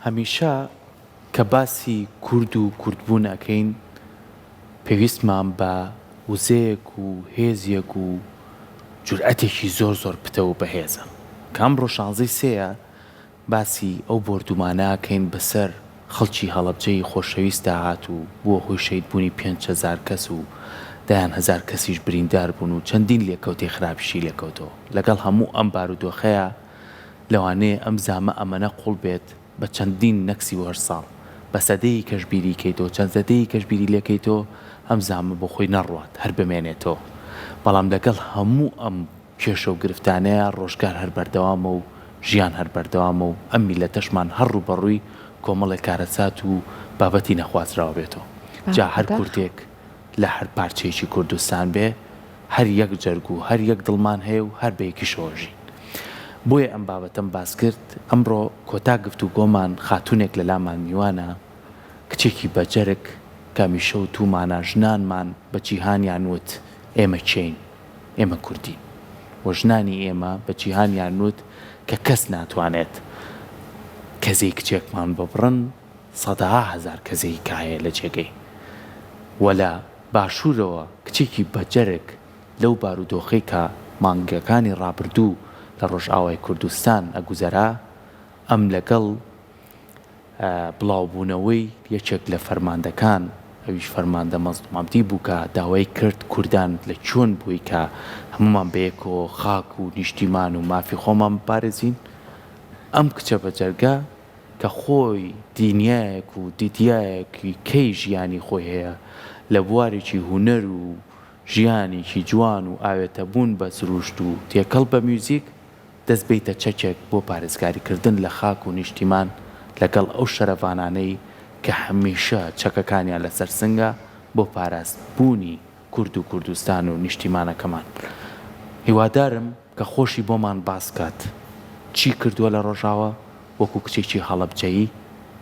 هەمیشە کە باسی کورد و کوردبوون ئەکەین پێویستمان بە وزەیەک و هێزیەک و جورئەتێکی زۆر زۆر پتە و بەهێزە کە ئەمڕۆ 16 سێیە باسی ئەو بردومانەکەین بەسەر خەڵکی هەڵەبجەی خۆشەویست داهات و بووە هۆی شەیدبوونی 5,000 کەس و 10,000 کەسیش بریندار بوون و چەندین لێکەوتی خراپشی لێکەوتەوە لەگەڵ هەموو ئەم بارودۆخەیە لەوانەیە ئەم زامە ئەمەنە قوڵ بێت بە چەندین نەکسی وەر ساڵ بە سەدەی کەشبیری کەیتەوە چەند سەدەی کەشبیری لێکەیتەوە ئەم زامە بۆ خۆی نەڕوات هەر بمێنێتەوە بەڵام لەگەڵ هەموو ئەم کێشە و گرفتانەیە ڕۆژگار هەر بەردەوامە و ژیان هەر بەردەوامە و ئەم میلەتەشمان هەڕوو بەڕووی کۆمەڵێک کارەسات و بابەتی نەخوازراوە بێتەوە جا هەر کوردێک لە هەر پارچەیەکی کوردستان بێ هەر یەک جەرگ و هەر یەک دڵمان هەیە و هەر بەیەکی شۆژی بۆیە ئەم بابەتەم باس کرد ئەمڕۆ کۆتا گفتوگۆمان خاتونێک لە لامان میوانە کچێکی بەجەرگ کامیشە و تومانە ژنانمان بە جیهانیان وت ئێمە چین ئێمە کوردین و ژنانی ئێمە بە جیهانیان وت کە کەس ناتوانێت کەزەی کچێکمان ببڕن 100,000 کەزەی کایە لە جێگەی وەلا باشوورەوە کچێکی بەجەرگ لەو بارودۆخەی کە مانگەکانی ڕابردوو لە ڕۆژئاوای کوردستان ئەگوزەرا ئەم لەگەڵ بڵاوبوونەوەی یەکێک لە فەرماندەکان ئەویش فەرماندە مەزلومامتی بوو کە داوای کرد کوردان لە چۆن بووی کە هەمومان بەیەکەوە خاک و نیشتیمان و مافی خۆمان بپارێزین ئەم کچە بەجەرگە کە خۆی دینیایەک و دیتیایەکی کەی ژیانی خۆی هەیە لە بوارێکی هونەر و ژیانێکی جوان و ئاوێتەبوون بە سروشت و تێکەڵ بە میوزیک دەست بیتە چەکێک بۆ پارێزگاریکردن لە خاک و نیشتیمان لەگەڵ ئەو شەرەڤانانەی کە هەمیشە چەکەکانیان لەسەر سنگە بۆ پاراست بوونی کورد و کوردستان و نیشتیمانەکەمان هیوادارم کە خۆشی بۆمان باسکات چی کردووە لە ڕۆژاوە وەکو کچێکی هەڵەبجەیی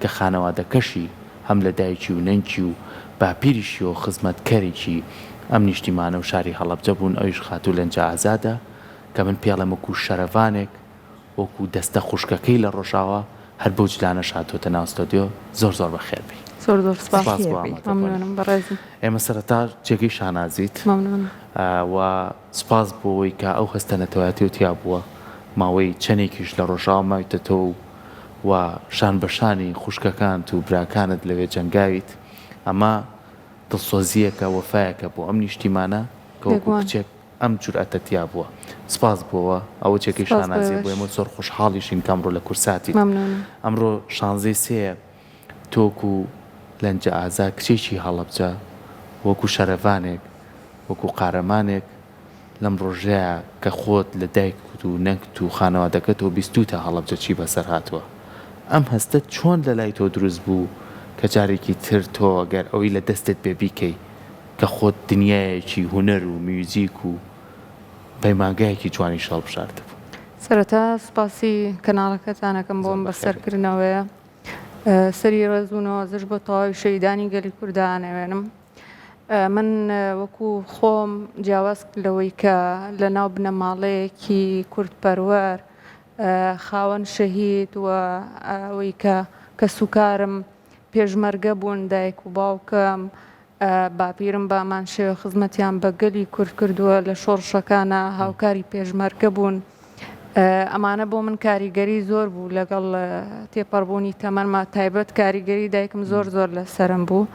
کە خانەوادەکەشی هەم لە دایکی و نەنکی و باپیریشی و خزمەتکەرێکی ئەم نیشتیمانە و شاری هەڵەبجە بوون ئەویش خاتوو لەنجە ئازادە کە من پێڵم وەکو شەرەڤانێک وەکو دەستە خوشکەکەی لە ڕۆژاوە هەر بەو جلانە شاتۆتە ناو ستۆدیۆ زۆر زۆر بەخێر بی زۆر زۆر سپاس مەمنونم بەڕێزم ئێمە سەرەتا جێگەی شانازیت و سپاس بۆەوەی کە ئەو هەستە نەتەوەیەتی و تیا بووە ماوەی چەندێکیش لە ڕۆژاوە ماویتەوە و شان بەشانی خوشکەکانت و براکانت لەوێ جەنگاویت ئەمە دڵسۆزیەکە وەفایەکە بۆ ئەم نیشتیمانە کە وەکو کچێک ئەم جورئەتەتیا بووە سپاس بووە ئەوە چێکی شانازی بۆ ئێمە زۆر خۆشحاڵیشین کەمڕۆ لە کورساتی ئەمڕۆ 16 سێ تۆکو لەنجە ئازا کچێکی هەڵەبجە وەکو شەرەڤانێک وەکو قارەمانێک لەم ڕۆژەیە کە خۆت لە دایک و نەنگت و خانەوادەکەتەوە بیستوتە هەڵەبجە چی بەسەر هاتووە ئەم هەستە چۆن لە لای تۆ دروست بوو کە جارێکی تر تۆ ئەگەر ئەوەی لە دەستت پێ بیکەی کە خۆت دنیایەکی هونەر و میوزیک و پەیمانگایەکی جوانی شەڵ بژاردە بوو سەرەتا سپاسی کەناڵەکەتانەکەم بۆم بەسەرکردنەوەیە سەری ڕێزبوونەوە زش بۆ تەواوی شەیدانی گەلی کوردانەوێنم من وەکو خۆم جیاواز لەوەی کە لە ناو بنەماڵەیەکی کوردپەروەر خاوەن شەهید و ئەوەی کە سوکارم پێشمەرگە بوون دایک و باوکەم باپیرم بامان شێوە خزمەتیان بە گەلی کورد کردووە لە شۆڕشەکانە هاوکاری پێشمەرگە بوون ئەمانە بۆ من کاریگەری زۆر بوو لەگەڵ تێپەڕبوونی تەمەنما تایبەت کاریگەری دایکم زۆر زۆر لە سەرم بوو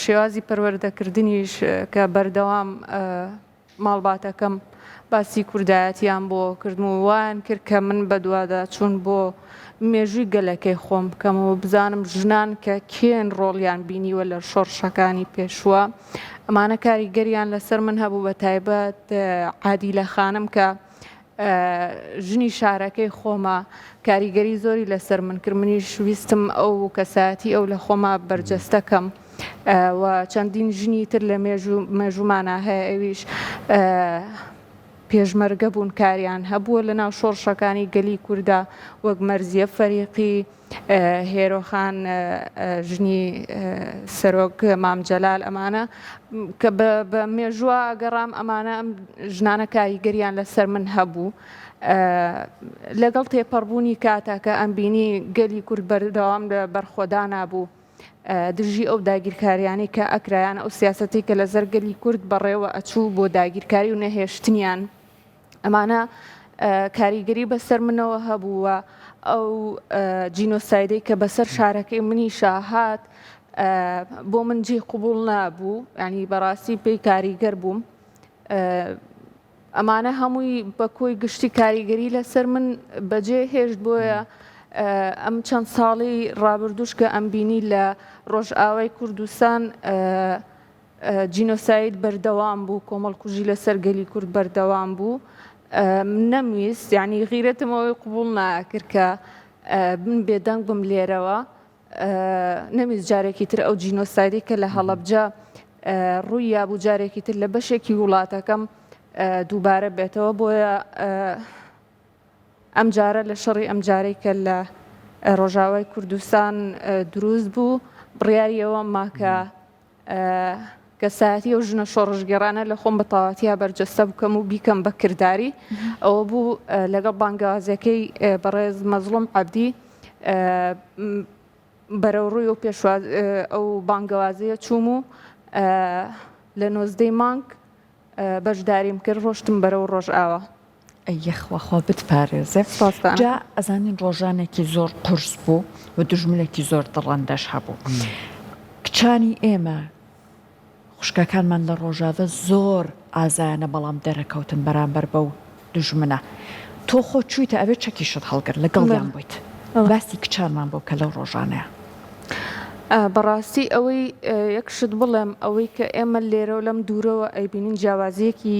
شێوازی پەروەردەکردنیش کە بەردەوام ماڵباتەکەم باسی کوردایەتیان بۆ کردم و وایان کرد کە من بەدوادا چوون بۆ مێژووی گەلەکەی خۆم بکەم و بزانم ژنان کە کێن ڕۆڵیان بینیوە لە شۆڕشەکانی پێشووە ئەمانە کاریگەریان لەسەر من هەبوو بە تایبەت عادیلە خانم کە ژنی شارەکەی خۆمە کاریگەری زۆری لەسەر من کرد منیش ویستم ئەو کەسایەتی ئەو لە خۆمە بەرجەستەکەم و چەندین ژنی تر لە مێژوومانە هەیە ئەویش پێشمەرگە بوون کاریان هەبووە لە ناو شۆڕشەکانی گەلی کووردا وەک مەرزیە فەریقی هێرۆخان ژنی سەرۆک مام جەلال ئەمانە کە بە مێژووە گەڕام ئەمانە ئەم ژنانە کاریگەریان لەسەر من هەبوو لەگەڵ تێپەڕبوونی کاتاکە ئەم بینی گەلی کورد بەردەوام لە بەرخۆدانا بوو دژی ئەو داگیرکاریانی کە ئەکرایان ئەو سیاسەتی کە لە زەرگەلی کورد بەڕێوە ئەچوو بۆ داگیرکاری و نەهێشتنیان ئەمانە کاریگەری بەسەر منەوە هەبووە ئەو جینۆسایدەی کە بەسەر شارەکەی منی شاهات بۆ من جێ قوبوڵ نابوو ینی بەڕاستی پێی کاریگەر بووم ئەمانە هەمووی بە کۆی گشتی کاریگەری لەسەر من بەجێ هێشت بۆیە ئەم چەند ساڵی ڕابردوش کە ئەم بینی لە ڕۆژئاوای کوردستان جینۆساید بەردەوام بوو کۆمەڵکوژی لەسەر گەلی کورد بەردەوام بوو نەمویست یعنی غیرەتمەوەی قوبوڵ ناکرد کە من بێدەنگ بم لێرەوە نەویست جارێکی تر ئەو جینۆسایدی کە لە هەڵەبجە ڕووی یابوو جارێکی تر لە بەشێکی وڵاتەکەم دووبارە بێتەوە بۆیە ئەم جارە لە شەڕی ئەم جارەی کە لە ڕۆژاوای کوردستان دروست بوو بڕیاریەوە ماکە کەسایەتی ئەو ژنە شۆڕژگەڕانە لە خۆم بە تەواوەتیە بەرجەستە بکەم و بیکەم بەکردداری ئەوە بوو لەگەڵ بانگوازەکەی بەڕێز مەزڵوم عەبدی بەرەو ڕووی و پێشواز ئەو بانگەوازەیە چووم و لە 19 مانگ بەشداریم کرد ڕۆشتم بەرەو ڕۆژئاوا یەخواخوا بتپارێزێ جا ئەزانین ڕۆژانێکی زۆر قورس بوو و دژمنێکی زۆر دڵەندەش هەبوو کچانی ئێمە خوشکەکانمان لە ڕۆژاوە زۆر ئازایانە بەڵام دەرەکەوتن بەرامبەر بەو دژمنە تۆ خۆ چوویتە ئەوێ چەکیشت هەڵگرت لەگەڵیان بوویت باسی کچانمان بۆ کە لەو ڕۆژانەیە بەڕاستی ئەوەی یەکشت بڵێم ئەوەی کە ئێمە لێرە و لەم دوورەوە ئەیبینین جیاوازیەکی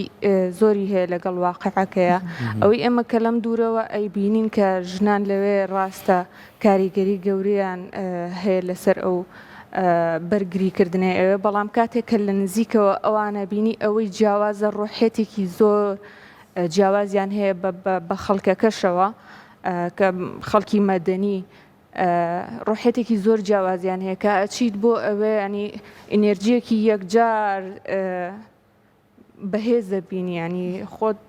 زۆری هەیە لەگەڵ واقعەکەیە ئەوەی ئێمە کە لەم دوورەوە ئەیبینین کە ژنان لەوێ ڕاستە کاریگەری گەوریان هەیە لەسەر ئەو بەرگریکردنێ ئەوێ بەڵام کاتێک کە لە نزیکەوە ئەوانە بینی ئەوەی جیاوازە ڕۆحێتێکی زۆر جیاوازیان هەیە بە خەڵکەکەشەوە کە خەڵکی مەدەنی ڕۆحێتێکی زۆر جیاوازیان هەیە کە ئەچیت بۆ ئەوێ ینی ئینێرجیەکی یەکجار بەهێزە بینی ینی خۆت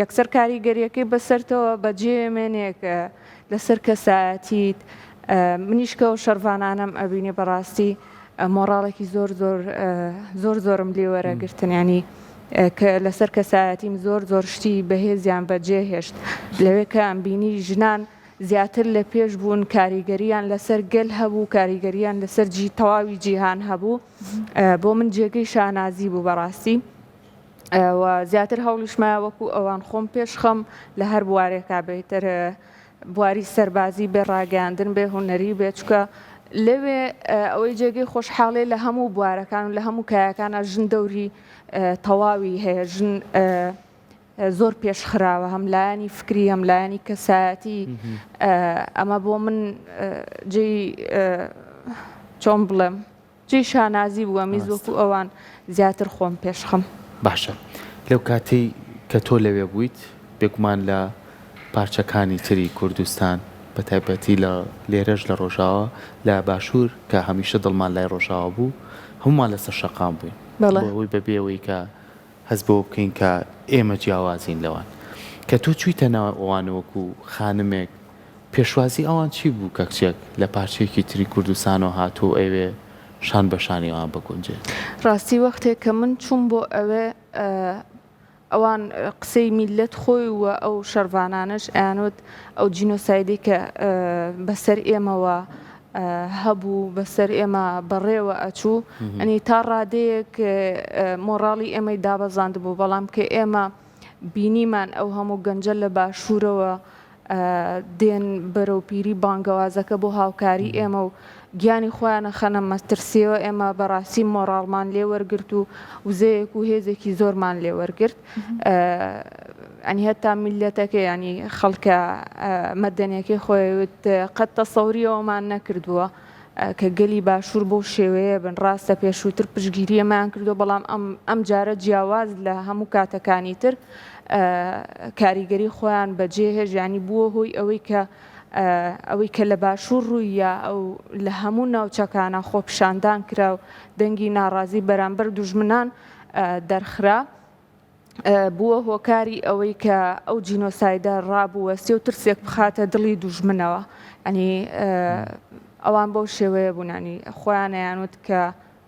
یەکسەر کاریگەریەکەی بەسەرتەوە بەجێمێنێکە لەسەر کەسایەتیت منیشکە و شەروانانم ئەبینێ بەڕاستی مۆڕاڵێکی زۆر زۆرم لێ وەرەگرتن ینی کە لەسەر کەسایەتیم زۆر شتی بەهێزیان بەجێ هێشت لەوێ کە ئەم بینی ژنان زیاتر لە پێش بوون کاریگەریان لەسەر گەل هەبوو کاریگەریان لەسەر تەواوی جیهان هەبوو بۆ من جێگەی شانازی بوو بەڕاستی و زیاتر هەوڵیشمایە وەکو ئەوان خۆم پێشخەم لە هەر بوارێکا بێتر بواری سەربازی بێ ڕاگەاندن بێ هونەری بێ چکە لەوێ ئەوەی جێگەی خۆشحاڵێ لە هەموو بوارەکان و لە هەموو کایەکانە ژن دەوری تەواوی هەیە ژن زۆر پێشخراوە هەم لایەنی فکری هەم لایەنی کەسایەتی ئەمە بۆ من جێی چۆن بڵێم جێی شانازی بووە میز وەکو ئەوان زیاتر خۆم پێشخەم باشە لەو کاتەی کە تۆ لەوێ بوویت بێگومان لە پارچەکانی تری کوردستان بە تایبەتی لە لێرەش لە ڕۆژاوە لە باشوور کە هەمیشە دڵمان لای ڕۆژاوە بوو هەمومان لەسەر شەقام بووین بۆەوەی بەبێەوەی کە هەست بۆ بکەین کە ئێمە جیاوازین لەوان کە تۆ چوویتە ناو ئەوانەوەکو خانمێک پێشوازی ئەوان چی بوو کە کچێک لە پارچەیەکی تری کوردستانەوە هاتوو ئەوێ شان بەشانی ئەوان بگونجێ ڕاستی وەختێک کە من چوون بۆ ئەوێ ئەوان قسەی میلەت خۆی وە ئەو شەروانانش ئەیانوت ئەو جینۆسایدی کە بەسەر ئێمەوە هەبوو بەسەر ئێمە بەڕێوە ئەچوو ئەنی تا ڕادەیەک مۆڕاڵی ئێمەی دابەزاند بوو بەڵام کە ئێمە بینیمان ئەو هەموو گەنجە لە باشوورەوە دێن بەرەو پیری بانگەوازەکە بۆ هاوکاری ئێمە و گیانی خۆیانە خەنە مەترسیەوە ئێمە بەڕاستی مۆڕاڵمان لێ وەرگرت و وزەیەک و هێزێکی زۆرمان لێ وەرگرت ئەنی هەتا میلەتەکە ینی خەڵکە مەدەنیەکەی خۆیوت قەت تەسەوریەوەمان نەکردووە کە گەلی باشوور بۆ شێوەیە بن ڕاستە پێشووتر پشگیریەمان کردو بەڵام ئەم جارە جیاواز لە هەموو کاتەکانی تر کاریگەری خۆیان بەجێهێژ ینی بووە هۆی ئەوەی کە ئەوەی کە لە باشوور ڕوویە ئەو لە هەموو ناوچەکانە خۆپیشاندان کرا و دەنگی ناڕازی بەرامبەر دوژمنان دەرخرا بووە هۆکاری ئەوەی کە ئەو جینۆسایدە ڕابووەستی و ترسێک بخاتە دڵی دوژمنەوە ئەنی ئەوان بەو شێوەیە بوونانی خۆیانەیانوت کە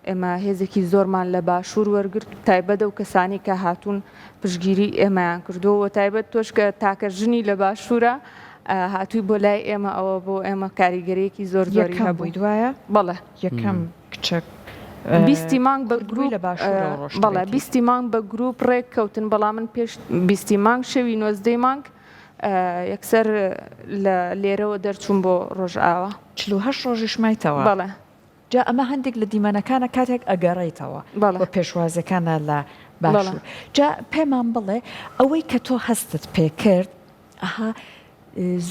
ئێمە هێزێکی زۆرمان لە باشوور وەرگرت تایبەتە و کەسانی کە هاتوون پشگیری ئێمەیان کردووە تایبەت تۆش کە تاکە ژنی لە باشوورە هاتووی بۆ لای ئێمە ئەوە بۆ ئێمە کاریگەریەکی زۆر زۆری هەبووی دوایە بەڵێ یەکەم کچەک بیستی مانگ بە گروپ لە باشوورەوە ڕۆشت بەڵێ بیستی مانگ بە گروپ ڕێک کەوتن بەڵام من پێش بیستی مانگ شەوی 19 مانگ یەکسەر لە لێرەوە دەرچوون بۆ ڕۆژئاوا 48 ڕۆژیش مایتەوە بەڵێ جا ئەمە هەندێک لە دیمەنەکانە کاتێک ئەگەڕێیتەوە بۆ پێشوازەکانە لە باشوور جا پێمان بڵێ ئەوەی کە تۆ هەستت پێکرد ئەها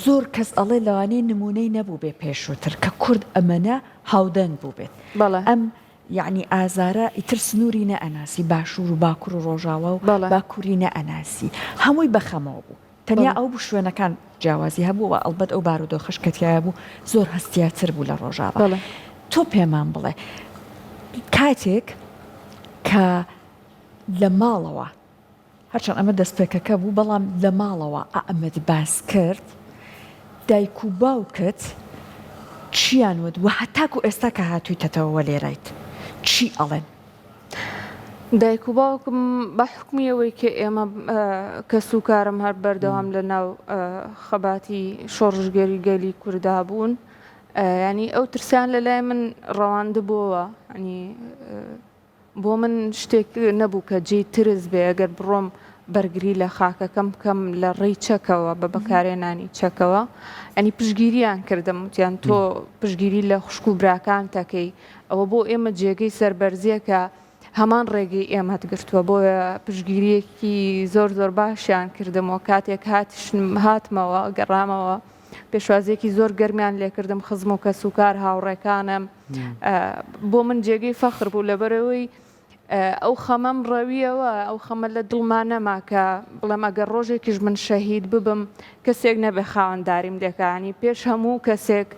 زۆر کەس ئەڵێ لەوانەیە نمونەی نەبوو بێ پێشووتر کە کورد ئەمەنە هاودەنگ بوو بێت ئەم یعنی ئازارە ئیتر سنووری نەئەناسی باشوور و باکوور و ڕۆژاوە و باکووری نەئەناسی هەمووی بەخەمەوە بوو تەنیا ئەو بوو شوێنەکان جیاوازی هەبوو و ئەلبەت ئەو بارودۆ خشکەتیایە بوو زۆر هەستیاتر بوو لە ڕۆژاوە تۆ پێمان بڵێ کاتێک کە لە ماڵەوە هەرچەند ئەمە دەستپێکەکە بوو بەڵام لە ماڵەوە ئەمەد باس کرد دایک و باوکت چیان وت و هەتاکو ئێستا کە هاتوویتەوە لێرایت چی ئەڵێن دایک و باوکم بە حکمیەوەی کە ئێمە کەس و کارم هەر بەردەوام لە ناو خەباتی شۆڕژگەری گەلی کووردا بوون ینی ئەو ترسیان لە لای من ڕەواندبووە ینی بۆ من شتێک نەبوو کە جێی ترس بێ ئەگەر بڕۆم بەرگری لە خاکەکەم کەم لە ڕێی چەکەوە بە بەکارێنانی چەکەوە ئەنی پشگیریان کردم وتیان تۆ پشگیری لە خوشک و براکان تەکەی ئەوە بۆ ئێمە جێگەی سەربەرزیە کە هەمان ڕێگەی ئێمەت گرتووە بۆیە پشگیریەکی زۆر زۆر باشیان کردمەوە کاتێک هاتمەوە گەڕامەوە پێشوازێکی زۆر گەرمیان لێکردم خزم و کەسوکار هاوڕێکانم بۆ من جێگەی فەخر بوو لەبەرەوەی ئەو خەمەم ڕەویەوە ئەو خەمە لە دڵمان نەما کە بڵێم ئەگەر ڕۆژێکیش من شەهید ببم کەسێک نەبێ خاوەنداریم لێکانی پێش هەموو کەسێک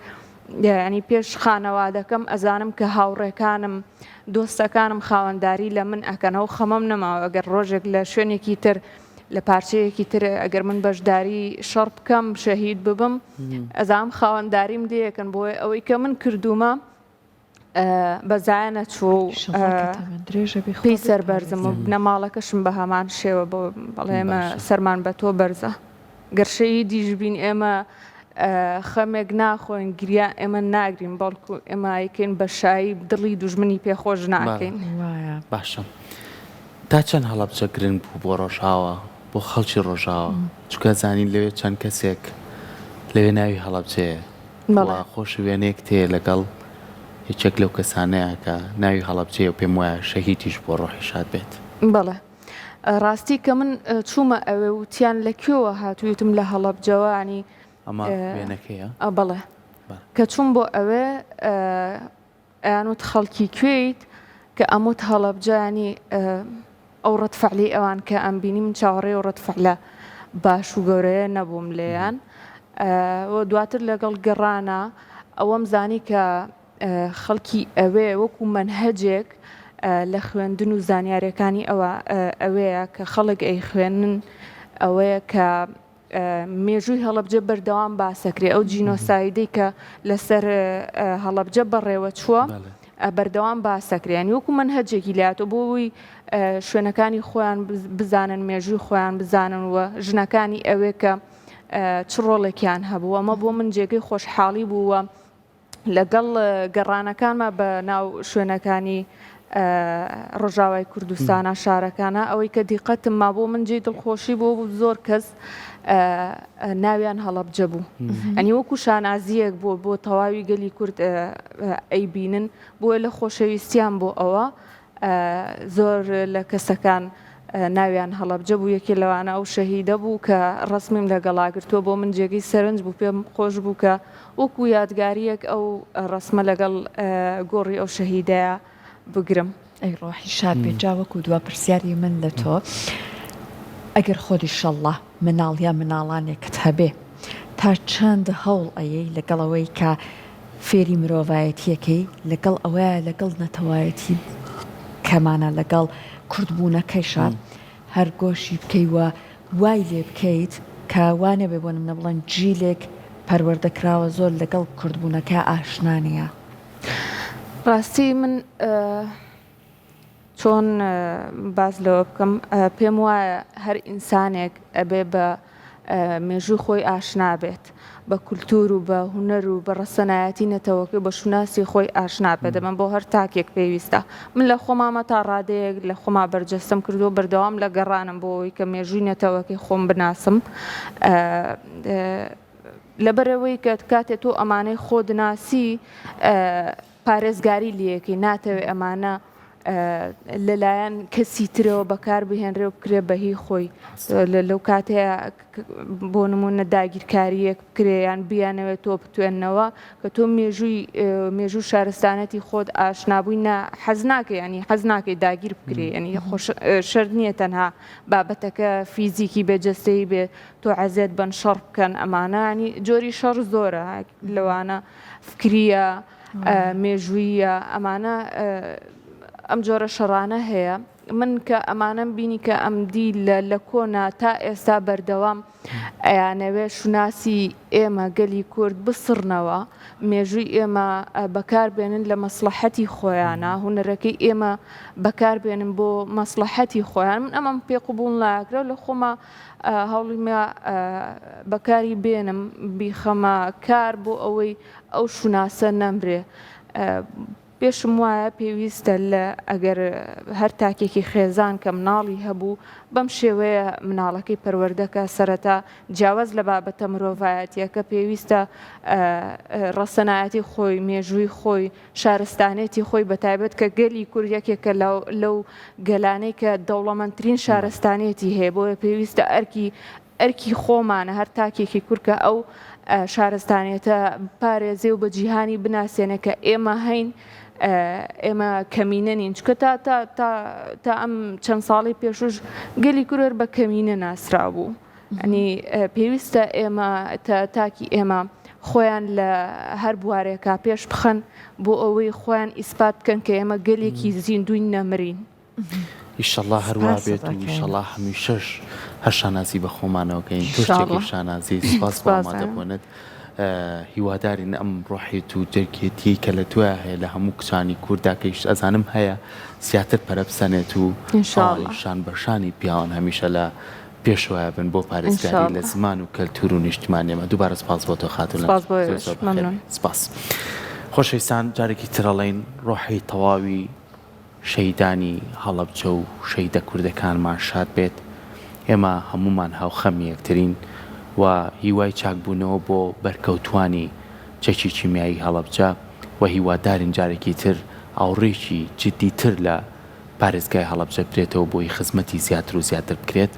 ینی پێش خانەوادەکەم ئەزانم کە هاوڕێکانم دۆستەکانم خاوەنداری لە من ئەکەنەوە خەمەم نەماوە ئەگەر ڕۆژێک لە شوێنێکی تر لە پارچەیەکی تر ئەگەر من بەشداری شەڕ بکەم شەهید ببم ئەزانم خاوەنداریم لێکن بۆی ئەوەی کە من کردومە بەزایە نەچوو پێی سەربەرزم و نەماڵەکەشم بە هەمان شێوە بۆ بەڵێمە سەرمان بە تۆ بەرزە گەرشەی دیژبین ئێمە خەمێک ناخۆین گریا ئێمە ناگرین بەڵکو ئێمایکەین بە شایی دڵی دوژمنی پێخۆش ناکەین باشە تا چەند هەڵەبجە گرنگ بوو بۆ ڕۆژاوە بۆ خەڵکی ڕۆژاوە چکە زانین لەوێ چەند کەسێک لەوێ ناوی هەڵەبجەیە خۆش وێنەیەک تێ لەگەڵ هیچێک لەو کەسانەیە کە ناوی هەڵەبجەیە و پێم وایە شەهیدیش بۆ ڕۆحی شاد بێت بەڵێ ڕاستی کە من چوومە ئەوێ وتیان لەکوێوە هاتوویتم لە هەڵەبجەوە ینی ئەمە وێنەکەیە بەڵێ کە چوون بۆ ئەوێ ئەیانوت خەڵکی کوێیت کە ئەموت هەڵەبجانی ئەو ڕەتفعلی ئەوان کە ئەم بینی من چاوەڕێ و ڕەتفعلە باش و گەورەیە نەبووم لێیان دواتر لەگەڵ گەڕانە ئەوەم زانی کە خەڵکی ئەوێ وەکو منهەجێک لە خوێندن و زانیاریەکانی ئەوەیە کە خەڵک ئەی خوێنن ئەوەیە کە مێژووی هەڵەبجە بەردەوام باسەکرێ ئەو جینۆسایدەی کە لەسەر هەڵەبجە بەڕێوە چووە بەردەوام باسەکرێنی وەکو منهەجێکی لاتۆ بۆی شوێنەکانی خۆیان بزانن مێژووی خۆیان بزانن وە ژنەکانی ئەوێ کە چ ڕۆڵێکیان هەبوو ئەمە بۆ من جێگەی خۆشحاڵی بووە لەگەڵ گەڕانەکانمە بە ناو شوێنەکانی ڕۆژاوای کوردستانە شارەکانە ئەوەی کە دیقەتم ما بۆ من جێی دڵخۆشی بۆ زۆر کەس ناویان هەڵەبجە بوو ئەنی وەکو شانازیەک بۆ تەواوی گەلی کورد ئەیبینن بۆیە لە خۆشەویستیان بۆ ئەوە زۆر لە کەسەکان ناویان هەڵەبجە بوو یەکێ لەوانە ئەو شەهیدە بوو کە ڕسمیم لەگەڵاگرتووە بۆ من جێگەی سەرنج بوو پێم خۆش بوو کە وەکو یادگاریەک ئەو ڕسمە لەگەڵ گۆڕی ئەو شەهیدەیە بگرم ئەی ڕۆحی شاد بێ جاوەکو دوا پرسیاری من لە تۆ ئەگەر خۆی شەڵڵا مناڵ یا مناڵانێکت هەبێ تا چەند هەوڵ ئەیەی لەگەڵەوەی کە فێری مرۆڤایەتیەکەی لەگەڵ ئەوەیە لەگەڵ نەتەوایەتی کەمانە لەگەڵ کوردبوونەکەیشە هەر گۆشی بکەیوە وای لێ بکەیت کە وانە بێ بۆ نمونە بڵێن جیلێک پەروەردەکراوە زۆر لەگەڵ کوردبوونەکە ئاشنانەیە. ڕاستی من چۆن باز لەوە بکەم پێم وایە هەر ئینسانێک ئەبێ بە مێژوو خۆی ئاشنا بێت بە کولتور و بە هوەر و بە ڕەسەنایەتی نەتەوەکەی بە شوناسی خۆی ئاشنا بێت. دەمە بۆ هەر تاکێک پێویستە. من لە خۆمامە تا ڕادەیەک لە خۆما بەرجەستم کردو بەردەوام لە گەڕانم بۆ ئەوەی کە مێژووی نەتەوەکەی خۆم بناسم لەبەرەوەی کە کاتێک تۆ ئەمانەی خۆدناسی پارێزگاری لەکەی ناتەوێت ئەمانە لەلایەن کەسی ترەوە بەکار بهێنرێ و بکرێ بەهی خۆی لەو کاتەیە بۆ نمونە داگیرکاریەک بکرێیان بیانەوێت تۆ بتوێنەوە کە تۆ مێژوو شارستانەتی خۆت ئاشنابووی حەز ناکەی ینی حەز ناکەی داگیر بکرێ ینی شەر نییە تەنها بابەتەکە فیزیکی بێجەستەی بێ تۆ عەزێت بەن شەڕ بکەن ئەمانە ینی جۆری شەڕ زۆرە لەوانە فکریە مێژوویە ئەمانە ئەم جۆرە شەڕانە هەیە. من کە ئەمانەم بینی کە ئەم دی لە کۆنا تا ئێستا بەردەوام ئەیانەوێ شوناسی ئێمە گەلی کورد بسڕنەوە مێژووی ئێمە بەکاربێنن لە مەسلحەتی خۆیانە هوەرەکەی ئێمە بەکاربێنن بۆ مەسلحەتی خۆیان. من ئەمەم پێقبوون لاکرا لە خۆمە هەوڵیمە بەکاری بێنم بیخەمە کار بۆ ئەوەی ئەو شوناسە نەمرێ. پێشم وایە پێویستە لە ئەگەر هەر تاکێکی خێزان کە مناڵی هەبوو بەم شێوەیە مناڵەکەی پەروەردەکە سەرەتا جیاواز لە بابەتە مرۆڤایەتیەکە پێویستە ڕەسەنایەتی خۆی مێژووی خۆی شارستانێتی خۆی بەتایبەت کە گەلی کوردیەکێکە لەو گەلانەی کە دەوڵەمەندترین شارستانێتی هەیە بۆیە پێویستە ئەرکی خۆمانە هەر تاکێکی کورکە ئەو شارستانێتە پارێزێ و بە جیهانی بناسیێنە کە ئێمە هەین ئێمە کەمینە نین چکە تا ئەم چەند ساڵی پێشوش گەلی کورد بە کەمینە ناسرا بوو. ئەنی پێویستە ئێمە تاکی ئێمە خۆیان لە هەر بوارێکا پێش بخەن بۆ ئەوەی خۆیان ئیسپات بکەن کە ئێمە گەلێکی زیندوی نەمرین. ئیشەڵڵا هەروە بێت و ئیشەڵڵا هەمیشەش هەر شانازی بە خۆمانەوەکەین تۆشتێکی شانازی سپاس بۆ ئامادەبوونت. هیوادارین ئەم ڕۆحێت و دەرکێتی کە لە توە هەیە لە هەموو کچانی کورداکەیش ئەزانم هەیە زیاتر پەرەبسەنێت و شان بەشانی پیاوان هەمیشە لە پێشوایە بن بۆ پارێزگاری لە زمان و کەلتور و نیشتیمانیەمە. دووبارە سپاس بۆ تۆ خاتون سپاس. خۆشەویستان جارێکی ترەڵێن ڕۆحی تەواوی شەیدانی هەڵەبجە و شەیدە کوردەکانمان شاد بێت. ئێمە هەمومان هاوخەمی یەکترین و هیوای چاکبوونەوە بۆ بەرکەوتوانی چەکی چیمیایی هەڵەبجە و هیوادارین جارێکی تر ئاوڕێکی جددیتر لە پارێزگای هەڵەبجە بکرێتەوە بۆی خزمەتی زیاتر و زیاتر بکرێت.